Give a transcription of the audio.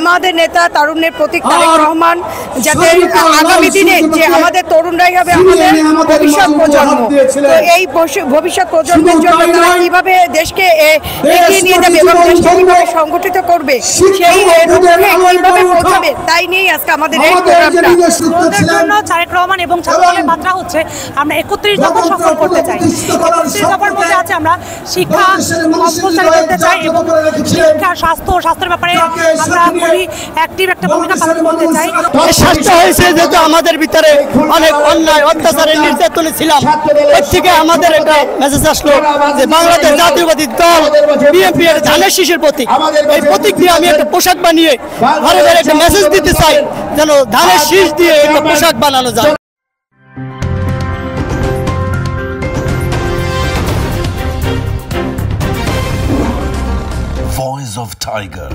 আমাদের নেতা তারুণ্যের প্রতীক তারেক রহমান, যাতে আগামী দিনে যে আমাদের তরুণরাই হবে আমাদের ভবিষ্যৎ প্রজন্ম। তো এই ভবিষ্যৎ প্রজন্মের জন্য তারা কিভাবে দেশকে এগিয়ে নিয়ে যাবে এবং দেশকে কিভাবে সংগঠিত করবে, সেই লক্ষ্যে কিভাবে পৌঁছাবে, তাই নিয়েই আজকে আমাদের এই প্রোগ্রামটা। তরুণদের জন্য তারেক রহমান এবং ছাত্রদলের বার্তা হচ্ছে আমরা 31 দফা সফল করতে চাই। 31 দফার মধ্যে আছে আমরা শিক্ষা কম্পালসারি করতে চাই এবং শিক্ষা স্বাস্থ্যের ব্যাপারে আমরা খুবই অ্যাক্টিভ একটা ভূমিকা পালন করতে চাই। স্বাস্থ্য হয়েছে যেহেতু আমাদের ভিতরে অনেক অন্যায় অত্যাচারের নির্যাতনে ছিলাম, এর থেকে আমাদের একটা মেসেজ আসলো যে বাংলাদেশ জাতীয়বাদী দল বিএনপি এর ধানের শীষের প্রতীক, এই প্রতীক দিয়ে আমি একটা পোশাক বানিয়ে ঘরে ঘরে একটা মেসেজ দিতে চাই যেন ধানের শীষ দিয়ে একটা পোশাক বানানো যায়। Voice of Tiger.